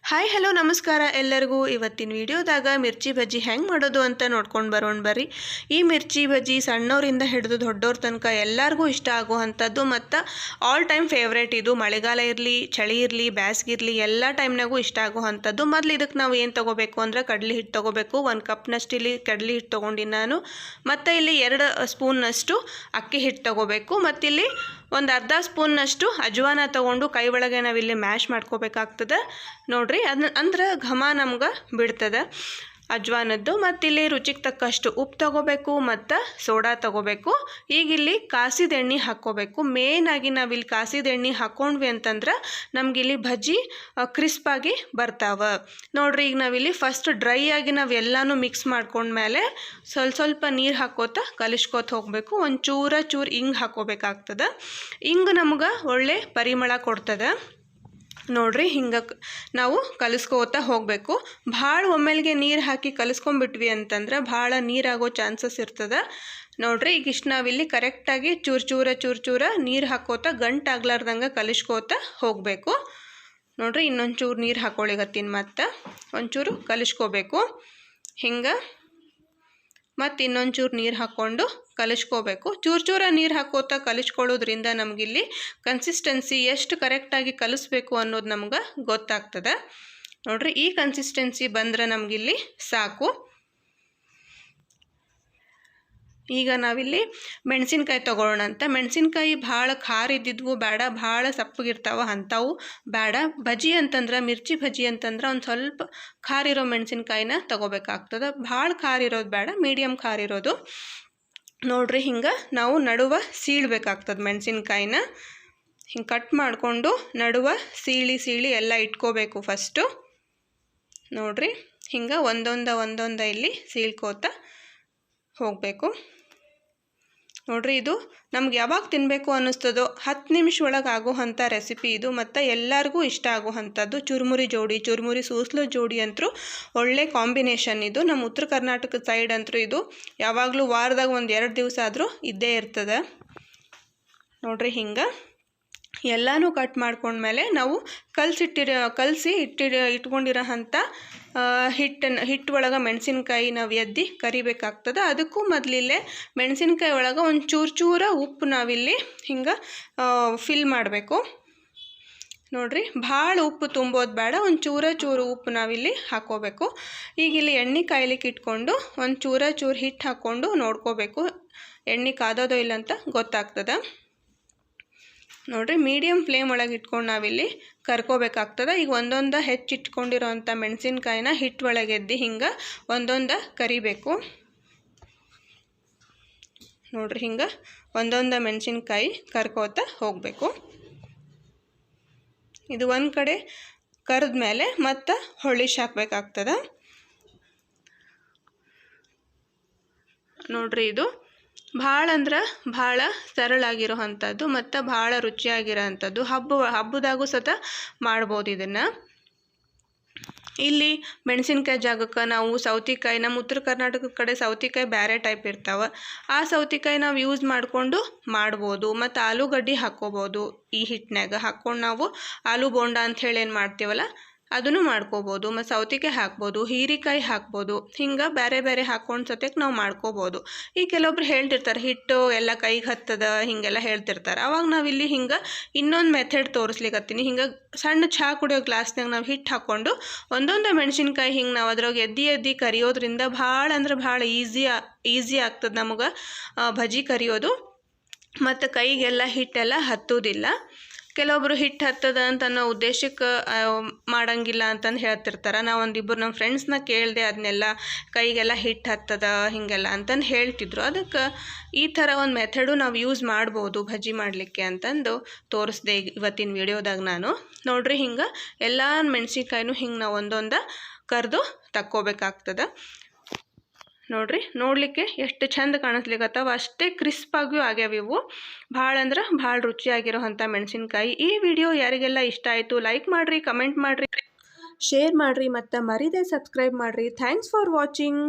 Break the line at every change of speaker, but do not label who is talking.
Hi hello ನಮಸ್ಕಾರ ಎಲ್ಲರಿಗೂ. ಇವತ್ತಿನ ವಿಡಿಯೋದಾಗ ಮಿರ್ಚಿ ಬಜ್ಜಿ ಹೆಂಗೆ ಮಾಡೋದು ಅಂತ ನೋಡ್ಕೊಂಡು ಬರೋಣ ಬರ್ರಿ. ಈ ಮಿರ್ಚಿ ಬಜ್ಜಿ ಸಣ್ಣವರಿಂದ ಹಿಡಿದು ದೊಡ್ಡವ್ರ ತನಕ ಎಲ್ಲರಿಗೂ ಇಷ್ಟ ಆಗುವಂಥದ್ದು ಮತ್ತು ಆಲ್ ಟೈಮ್ ಫೇವ್ರೇಟ್. ಇದು ಮಳೆಗಾಲ ಇರಲಿ, ಚಳಿ ಇರಲಿ, ಬ್ಯಾಸ್ಗೆ ಇರಲಿ, ಎಲ್ಲ ಟೈಮ್ನಾಗೂ ಇಷ್ಟ ಆಗುವಂಥದ್ದು. ಮೊದಲು ಇದಕ್ಕೆ ನಾವು ಏನು ತೊಗೋಬೇಕು ಅಂದರೆ ಕಡಲೆ ಹಿಟ್ಟು ತೊಗೋಬೇಕು. 1 ಕಪ್ನಷ್ಟು ಇಲ್ಲಿ ಕಡಲೆ ಹಿಟ್ಟು ತೊಗೊಂಡಿನಿ ನಾನು. ಮತ್ತು ಇಲ್ಲಿ 2 ಸ್ಪೂನ್ನಷ್ಟು ಅಕ್ಕಿ ಹಿಟ್ಟು ತೊಗೋಬೇಕು. ಮತ್ತಿಲ್ಲಿ ಒಂದು ಅರ್ಧ ಸ್ಪೂನ್ನಷ್ಟು ಅಜ್ವಾನ ತೊಗೊಂಡು ಕೈ ಒಳಗೆ ನಾವಿಲ್ಲಿ ಮ್ಯಾಶ್ ಮಾಡ್ಕೋಬೇಕಾಗ್ತದೆ ನೋಡ್ರಿ. ಅಂದ್ರೆ ಘಮ ನಮ್ಗೆ ಬಿಡ್ತದೆ ಅಜ್ವಾನದ್ದು. ಮತ್ತಿಲ್ಲಿ ರುಚಿಗೆ ತಕ್ಕಷ್ಟು ಉಪ್ಪು ತೊಗೋಬೇಕು ಮತ್ತು ಸೋಡಾ ತೊಗೋಬೇಕು. ಈಗ ಇಲ್ಲಿ ಕಾಸಿದ ಎಣ್ಣೆ ಹಾಕ್ಕೋಬೇಕು. ಮೇನಾಗಿ ನಾವಿಲ್ಲಿ ಕಾಸಿದ ಎಣ್ಣೆ ಹಾಕ್ಕೊಂಡ್ವಿ ಅಂತಂದ್ರೆ ನಮಗಿಲ್ಲಿ ಬಜ್ಜಿ ಕ್ರಿಸ್ಪಾಗಿ ಬರ್ತಾವೆ ನೋಡ್ರಿ. ಈಗ ನಾವಿಲ್ಲಿ ಫಸ್ಟ್ ಡ್ರೈ ಆಗಿ ನಾವೆಲ್ಲನೂ ಮಿಕ್ಸ್ ಮಾಡ್ಕೊಂಡ್ಮೇಲೆ ಸ್ವಲ್ಪ ನೀರು ಹಾಕೋತ ಕಲಿಸ್ಕೋತ ಹೋಗಬೇಕು. ಒಂದು ಚೂರು ಹಿಂಗೆ ಹಾಕೋಬೇಕಾಗ್ತದೆ. ಹಿಂಗೆ ನಮ್ಗೆ ಒಳ್ಳೆ ಪರಿಮಳ ಕೊಡ್ತದೆ ನೋಡ್ರಿ. ಹಿಂಗೆ ನಾವು ಕಲಿಸ್ಕೋತಾ ಹೋಗಬೇಕು. ಭಾಳ ಒಮ್ಮೆಲ್ಗೆ ನೀರು ಹಾಕಿ ಕಲಿಸ್ಕೊಂಡ್ಬಿಟ್ವಿ ಅಂತಂದ್ರೆ ಭಾಳ ನೀರಾಗೋ ಚಾನ್ಸಸ್ ಇರ್ತದೆ ನೋಡ್ರಿ. ಈಗ ಇಷ್ಟು ನಾವಿಲ್ಲಿ ಕರೆಕ್ಟಾಗಿ ಚೂರ ನೀರು ಹಾಕೋತಾ ಗಂಟಾಗ್ಲಾರ್ದಂಗೆ ಕಲಿಸ್ಕೋತಾ ಹೋಗಬೇಕು ನೋಡ್ರಿ. ಇನ್ನೊಂದು ಚೂರು ನೀರು ಹಾಕೊಳ್ಳಿಗತ್ತೀನಿ, ಮತ್ತು ಒಂಚೂರು ಕಲಿಸ್ಕೋಬೇಕು ಹಿಂಗೆ. ಮತ್ತು ಇನ್ನೊಂದು ಚೂರು ನೀರು ಹಾಕ್ಕೊಂಡು ಕಲಿಸ್ಕೋಬೇಕು. ಚೂರ ನೀರು ಹಾಕೋತಾ ಕಲಿಸ್ಕೊಳ್ಳೋದ್ರಿಂದ ನಮಗಿಲ್ಲಿ ಕನ್ಸಿಸ್ಟೆನ್ಸಿ ಎಷ್ಟು ಕರೆಕ್ಟಾಗಿ ಕಲಿಸ್ಬೇಕು ಅನ್ನೋದು ನಮ್ಗೆ ಗೊತ್ತಾಗ್ತದೆ ನೋಡ್ರಿ. ಈ ಕನ್ಸಿಸ್ಟೆನ್ಸಿ ಬಂದರೆ ನಮಗಿಲ್ಲಿ ಸಾಕು. ಈಗ ನಾವಿಲ್ಲಿ ಮೆಣಸಿನ್ಕಾಯಿ ತೊಗೊಳ್ಳೋಣ ಅಂತ. ಮೆಣಸಿನ್ಕಾಯಿ ಭಾಳ ಖಾರ ಇದ್ದಿದ್ವು ಬೇಡ, ಭಾಳ ಸಪ್ಪಗಿರ್ತಾವೆ ಅಂಥವು ಬೇಡ. ಬಜ್ಜಿ ಅಂತಂದ್ರೆ, ಮಿರ್ಚಿ ಬಜ್ಜಿ ಅಂತಂದ್ರೆ ಒಂದು ಸ್ವಲ್ಪ ಖಾರ ಇರೋ ಮೆಣಸಿನ್ಕಾಯಿನ ತೊಗೋಬೇಕಾಗ್ತದೆ. ಭಾಳ ಖಾರ ಇರೋದು ಬೇಡ, ಮೀಡಿಯಮ್ ಖಾರ ಇರೋದು ನೋಡ್ರಿ. ಹಿಂಗೆ ನಾವು ನಡುವೆ ಸೀಳಬೇಕಾಗ್ತದೆ ಮೆಣಸಿನ್ಕಾಯಿನ. ಹಿಂಗೆ ಕಟ್ ಮಾಡಿಕೊಂಡು ನಡುವೆ ಸೀಳಿ ಎಲ್ಲ ಇಟ್ಕೋಬೇಕು ಫಸ್ಟು ನೋಡ್ರಿ. ಹಿಂಗೆ ಒಂದೊಂದ ಇಲ್ಲಿ ಸೀಳ್ಕೋತ ಹೋಗಬೇಕು ನೋಡ್ರಿ. ಇದು ನಮ್ಗೆ ಯಾವಾಗ ತಿನ್ನಬೇಕು ಅನ್ನಿಸ್ತದೋ 10 ನಿಮಿಷ ಒಳಗೆ ಆಗೋವಂಥ ರೆಸಿಪಿ ಇದು, ಮತ್ತು ಎಲ್ಲರಿಗೂ ಇಷ್ಟ ಆಗುವಂಥದ್ದು. ಚುರುಮುರಿ ಜೋಡಿ, ಚುರುಮುರಿ ಸೂಸ್ಲು ಜೋಡಿ ಅಂತೂ ಒಳ್ಳೆ ಕಾಂಬಿನೇಷನ್ ಇದು. ನಮ್ಮ ಉತ್ತರ ಕರ್ನಾಟಕದ ಸೈಡ್ ಅಂತೂ ಇದು ಯಾವಾಗಲೂ ವಾರದಾಗ 1-2 ದಿವಸ ಆದರೂ ಇದ್ದೇ ಇರ್ತದೆ ನೋಡ್ರಿ. ಹಿಂಗೆ ಎಲ್ಲನೂ ಕಟ್ ಮಾಡ್ಕೊಂಡ್ಮೇಲೆ ನಾವು ಕಲಸಿ ಇಟ್ಕೊಂಡಿರೋ ಅಂಥ ಹಿಟ್ಟು ಒಳಗೆ ಮೆಣಸಿನ್ಕಾಯಿ ನಾವು ಎದ್ದು ಕರಿಬೇಕಾಗ್ತದೆ. ಅದಕ್ಕೂ ಮೊದಲಿಲ್ಲೇ ಮೆಣಸಿನ್ಕಾಯಿ ಒಳಗೆ ಒಂದು ಚೂರು ಉಪ್ಪು ನಾವಿಲ್ಲಿ ಹಿಂಗೆ ಫಿಲ್ ಮಾಡಬೇಕು ನೋಡ್ರಿ. ಭಾಳ ಉಪ್ಪು ತುಂಬೋದು ಬೇಡ, ಒಂದು ಚೂರು ಉಪ್ಪು ನಾವಿಲ್ಲಿ ಹಾಕ್ಕೋಬೇಕು. ಈಗ ಇಲ್ಲಿ ಎಣ್ಣೆ ಕಾಯ್ಲಿಕ್ಕೆ ಇಟ್ಕೊಂಡು ಒಂದು ಚೂರು ಹಿಟ್ಟು ಹಾಕ್ಕೊಂಡು ನೋಡ್ಕೋಬೇಕು ಎಣ್ಣೆ ಕಾದೋದೋ ಇಲ್ಲ ಅಂತ ಗೊತ್ತಾಗ್ತದೆ ನೋಡ್ರಿ. ಮೀಡಿಯಮ್ ಫ್ಲೇಮ್ ಒಳಗೆ ಇಟ್ಕೊಂಡು ನಾವಿಲ್ಲಿ ಕರ್ಕೋಬೇಕಾಗ್ತದೆ. ಈಗ ಒಂದೊಂದು ಹೆಚ್ಚಿಟ್ಕೊಂಡಿರೋ ಅಂಥ ಮೆಣಸಿನ್ಕಾಯಿನ ಹಿಟ್ಟು ಒಳಗೆ ಎದ್ದು ಹಿಂಗೆ ಒಂದೊಂದು ಕರಿಬೇಕು ನೋಡ್ರಿ. ಹಿಂಗೆ ಒಂದೊಂದು ಮೆಣಸಿನ್ಕಾಯಿ ಕರ್ಕೋತ ಹೋಗಬೇಕು. ಇದು ಒಂದು ಕಡೆ ಕರೆದ್ಮೇಲೆ ಮತ್ತು ಹೊಳ್ಳಿಸಿ ಹಾಕಬೇಕಾಗ್ತದೆ ನೋಡ್ರಿ. ಇದು ಭಾಳ ಅಂದ್ರೆ ಭಾಳ ಸರಳಾಗಿರೋ ಅಂಥದ್ದು ಮತ್ತು ಭಾಳ ರುಚಿಯಾಗಿರೋ ಅಂಥದ್ದು. ಹಬ್ಬದಾಗೂ ಸತ ಮಾಡ್ಬೋದು ಇದನ್ನು. ಇಲ್ಲಿ ಮೆಣಸಿನ್ಕಾಯಿ ಜಾಗಕ್ಕೆ ನಾವು ಸೌತೆಕಾಯಿ, ನಮ್ಮ ಉತ್ತರ ಕರ್ನಾಟಕದ ಕಡೆ ಸೌತೆಕಾಯಿ ಬೇರೆ ಟೈಪ್ ಇರ್ತಾವೆ, ಆ ಸೌತೆಕಾಯಿ ನಾವು ಯೂಸ್ ಮಾಡಿಕೊಂಡು ಮಾಡ್ಬೋದು. ಮತ್ತು ಆಲೂಗಡ್ಡೆ ಹಾಕ್ಕೋಬೋದು. ಈ ಹಿಟ್ಟಿನಾಗ ಹಾಕ್ಕೊಂಡು ನಾವು ಆಲೂ ಬೋಂಡ ಅಂಥೇಳಿ ಏನು ಮಾಡ್ತೀವಲ್ಲ ಅದನ್ನು ಮಾಡ್ಕೋಬೋದು. ಮತ್ತು ಸೌತೆಕಾಯಿ ಹಾಕ್ಬೋದು, ಹೀರೆಕಾಯಿ ಹಾಕ್ಬೋದು. ಹಿಂಗೆ ಬೇರೆ ಹಾಕ್ಕೊಂಡು ಸತ್ಯಕ್ಕೆ ನಾವು ಮಾಡ್ಕೋಬೋದು. ಈಗ ಕೆಲವೊಬ್ರು ಹೇಳ್ತಿರ್ತಾರೆ ಹಿಟ್ಟು ಎಲ್ಲ ಕೈಗೆ ಹತ್ತದ ಹೀಗೆಲ್ಲ ಹೇಳ್ತಿರ್ತಾರೆ. ಅವಾಗ ನಾವಿಲ್ಲಿ ಹಿಂಗೆ ಇನ್ನೊಂದು ಮೆಥಡ್ ತೋರಿಸ್ಲಿಕ್ಕತ್ತೀನಿ. ಹಿಂಗೆ ಸಣ್ಣ ಚಹಾ ಕುಡಿಯೋ ಗ್ಲಾಸ್ನಾಗ ನಾವು ಹಿಟ್ಟು ಹಾಕ್ಕೊಂಡು ಒಂದೊಂದು ಮೆಣಸಿನ್ಕಾಯಿ ಹಿಂಗೆ ನಾವು ಅದ್ರಾಗ ಎದ್ದು ಕರಿಯೋದ್ರಿಂದ ಭಾಳ ಅಂದ್ರೆ ಭಾಳ ಈಸಿ ಆಗ್ತದೆ ನಮಗೆ ಬಜ್ಜಿ ಕರಿಯೋದು. ಮತ್ತು ಕೈಗೆಲ್ಲ ಹಿಟ್ಟೆಲ್ಲ ಹತ್ತೋದಿಲ್ಲ. ಕೆಲವೊಬ್ರು ಹಿಟ್ಟು ಹತ್ತದ ಅಂತ ಅನ್ನೋ ಉದ್ದೇಶಕ್ಕೆ ಮಾಡಂಗಿಲ್ಲ ಅಂತಂದು ಹೇಳ್ತಿರ್ತಾರೆ. ನಾವು ಒಂದಿಬ್ಬರು ನಮ್ಮ ಫ್ರೆಂಡ್ಸ್ನ ಕೇಳಿದೆ, ಅದನ್ನೆಲ್ಲ ಕೈಗೆಲ್ಲ ಹಿಟ್ಟು ಹತ್ತದ ಹೀಗೆಲ್ಲ ಅಂತಂದು ಹೇಳ್ತಿದ್ರು. ಅದಕ್ಕೆ ಈ ಥರ ಒಂದು ಮೆಥಡು ನಾವು ಯೂಸ್ ಮಾಡ್ಬೋದು ಬಜ್ಜಿ ಮಾಡಲಿಕ್ಕೆ ಅಂತಂದು ತೋರಿಸ್ದೆ ಇವತ್ತಿನ ವಿಡಿಯೋದಾಗ ನಾನು ನೋಡ್ರಿ. ಹಿಂಗೆ ಎಲ್ಲ ಮೆಣಸಿನ್ಕಾಯಿನೂ ಹಿಂಗೆ ನಾವು ಒಂದೊಂದು ಕರೆದು ತಕ್ಕೋಬೇಕಾಗ್ತದೆ ನೋಡ್ರಿ. ನೋಡಲಿಕ್ಕೆ ಎಷ್ಟು ಚಂದ ಕಾಣಿಸ್ಲಿಕ್ಕತ್ತವ, ಅಷ್ಟೇ ಕ್ರಿಸ್ಪಾಗಿಯೂ ಆಗ್ಯಾವ ಇವು. ಭಾಳ ಅಂದ್ರೆ ಭಾಳ ರುಚಿಯಾಗಿರೋ ಅಂಥ ಮೆಣಸಿನ್ಕಾಯಿ. ಈ ವಿಡಿಯೋ ಯಾರಿಗೆಲ್ಲ ಇಷ್ಟ ಆಯಿತು ಲೈಕ್ ಮಾಡಿರಿ, ಕಮೆಂಟ್ ಮಾಡಿರಿ, ಶೇರ್ ಮಾಡಿರಿ, ಮತ್ತು ಮರಿದೇ ಸಬ್ಸ್ಕ್ರೈಬ್ ಮಾಡಿರಿ. Thanks for watching.